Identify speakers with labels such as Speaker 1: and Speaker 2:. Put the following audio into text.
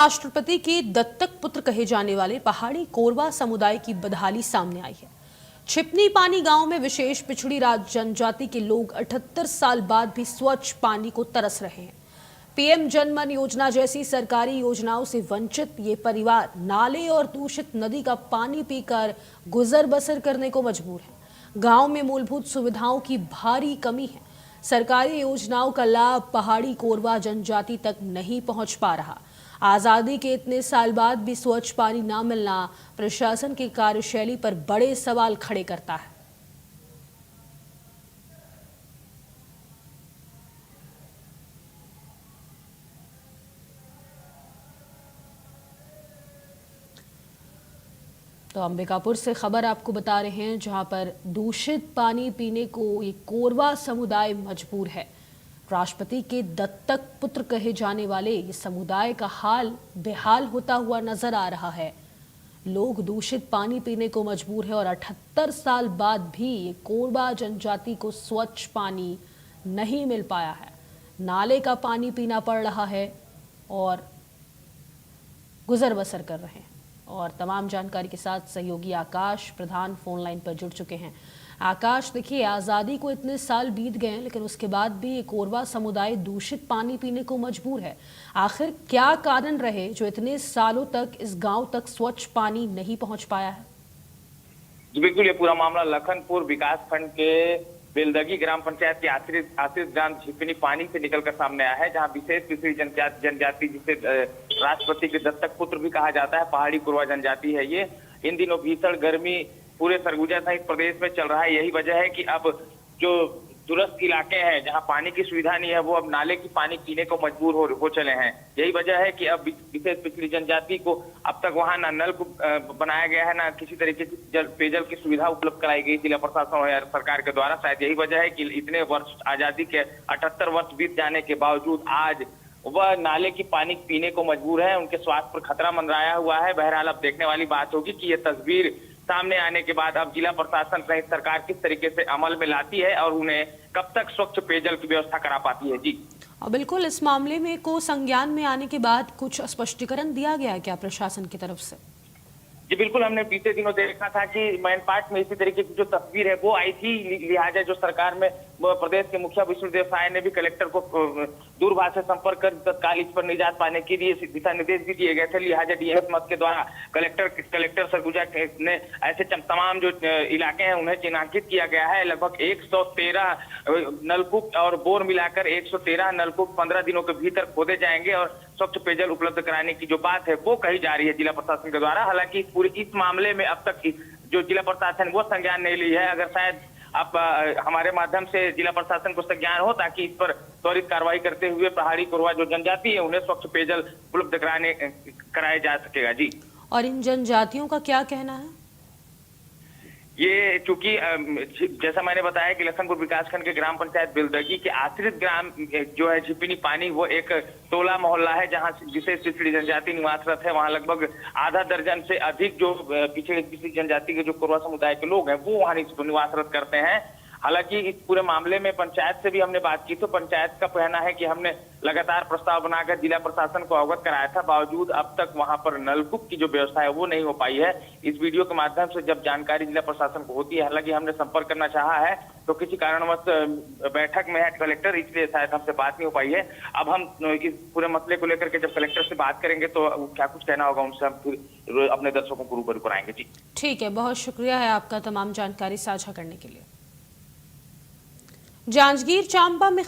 Speaker 1: राष्ट्रपति के दत्तक पुत्र कहे जाने वाले पहाड़ी कोरवा समुदाय की बदहाली सामने आई है। छिपनी पानी गांव में विशेष पिछड़ी जनजाति के लोग 78 साल बाद भी स्वच्छ पानी को तरस रहे हैं। पीएम जन मन योजना जैसी सरकारी योजनाओं से वंचित ये परिवार नाले और दूषित नदी का पानी पीकर गुजर बसर करने को मजबूर है। गांव में मूलभूत सुविधाओं की भारी कमी है। सरकारी योजनाओं का लाभ पहाड़ी कोरवा जनजाति तक नहीं पहुंच पा रहा। आजादी के इतने साल बाद भी स्वच्छ पानी न मिलना प्रशासन की कार्यशैली पर बड़े सवाल खड़े करता है। तो अंबिकापुर से खबर आपको बता रहे हैं, जहां पर दूषित पानी पीने को ये कोरवा समुदाय मजबूर है। राष्ट्रपति के दत्तक पुत्र कहे जाने वाले ये समुदाय का हाल बेहाल होता हुआ नजर आ रहा है। लोग दूषित पानी पीने को मजबूर है और 78 साल बाद भी ये कोरवा जनजाति को स्वच्छ पानी नहीं मिल पाया है। नाले का पानी पीना पड़ रहा है और गुजर बसर कर रहे हैं। और तमाम जानकारी के साथ सहयोगी आकाश प्रधान फोन लाइन पर जुड़ चुके हैं। आकाश, देखिए, आज़ादी को इतने साल बीत गए हैं, लेकिन उसके बाद भी ये कोरवा समुदाय दूषित पानी पीने को मजबूर है। आखिर क्या कारण रहे जो इतने सालों तक इस गांव तक स्वच्छ पानी नहीं पहुंच पाया है?
Speaker 2: जी बिल्कुल, ये पूरा मामला लखनपुर विकास खंड के बेलदगी ग्राम पंचायत के आश्रित ग्राम छिपनी पानी से निकलकर सामने आया है, जहां विशेष पिछड़ी जनजाति जिसे राष्ट्रपति के दत्तक पुत्र भी कहा जाता है, पहाड़ी कोरवा जनजाति है। ये इन दिनों भीषण गर्मी पूरे सरगुजा सहित प्रदेश में चल रहा है। यही वजह है कि अब जो दूरस्थ इलाके हैं जहां पानी की सुविधा नहीं है, वो अब नाले की पानी पीने को मजबूर हो चले हैं। यही वजह है कि अब विशेष पिछड़ी जनजाति को अब तक वहां ना नल बनाया गया है, ना किसी तरीके की पेयजल की सुविधा उपलब्ध कराई गई जिला प्रशासन और सरकार के द्वारा। शायद यही वजह है कि इतने वर्ष आजादी के 78 वर्ष बीत जाने के बावजूद आज वह नाले की पानी पीने को मजबूर है। उनके स्वास्थ्य पर खतरा मंडराया हुआ है। बहरहाल अब देखने वाली बात होगी कि ये तस्वीर सामने आने के बाद अब जिला प्रशासन सहित सरकार किस तरीके से अमल में लाती है और उन्हें कब तक स्वच्छ पेयजल की व्यवस्था करा पाती है। जी
Speaker 1: और बिल्कुल, इस मामले में को संज्ञान में आने के बाद कुछ स्पष्टीकरण दिया गया है क्या प्रशासन की तरफ से?
Speaker 2: जी बिल्कुल, हमने बीते दिनों देखा था कि मैनपाट में इसी तरीके की जो तस्वीर है वो आई थी। लिहाजा जो सरकार में प्रदेश के मुखिया विष्णुदेव साय ने भी कलेक्टर को दूरभाष से संपर्क कर तत्काल इस पर निजात पाने के लिए दिशा निर्देश भी दिए गए थे। लिहाजा डीएमएस मत के द्वारा कलेक्टर सरगुजा ने ऐसे तमाम जो इलाके हैं उन्हें चिन्हांकित किया गया है। लगभग 113 नलकूप और बोर मिलाकर 113 नलकूप 15 दिनों के भीतर खोदे जाएंगे और स्वच्छ पेयजल उपलब्ध कराने की जो बात है वो कही जा रही है जिला प्रशासन के द्वारा। हालांकि पूरे इस मामले में अब तक जो जिला प्रशासन वो संज्ञान नहीं ली है। अगर शायद आप हमारे माध्यम से जिला प्रशासन को संज्ञान हो ताकि इस पर त्वरित कार्रवाई करते हुए पहाड़ी कोरवा जो जनजाति है उन्हें स्वच्छ पेयजल उपलब्ध कराया जा सकेगा। जी, और
Speaker 1: इन जनजातियों का क्या कहना है?
Speaker 2: ये चूंकि जैसा मैंने बताया कि लखनपुर विकासखंड के ग्राम पंचायत बेलदगी के आश्रित ग्राम जो है छिपनी पानी, वो एक टोला मोहल्ला है जहां विशेष पिछड़ी जनजाति निवासरत है। वहां लगभग आधा दर्जन से अधिक जो पिछड़ी जनजाति के जो कोरवा समुदाय के लोग हैं वो वहां निवासरत करते हैं। हालांकि इस पूरे मामले में पंचायत से भी हमने बात की तो पंचायत का कहना है कि हमने लगातार प्रस्ताव बनाकर जिला प्रशासन को अवगत कराया था, बावजूद अब तक वहां पर नलकूप की जो व्यवस्था है वो नहीं हो पाई है। इस वीडियो के माध्यम से जब जानकारी जिला प्रशासन को होती है, हालांकि हमने संपर्क करना चाहा है तो किसी कारणवश बैठक में है कलेक्टर, इसलिए शायद हमसे बात नहीं हो पाई है। अब हम इस पूरे मसले को लेकर के जब कलेक्टर से बात करेंगे तो क्या कुछ कहना होगा उनसे हम फिर अपने दर्शकों को रूबरू कराएंगे। जी
Speaker 1: ठीक है, बहुत शुक्रिया है आपका तमाम जानकारी साझा करने के लिए। जांजगीर चांपा में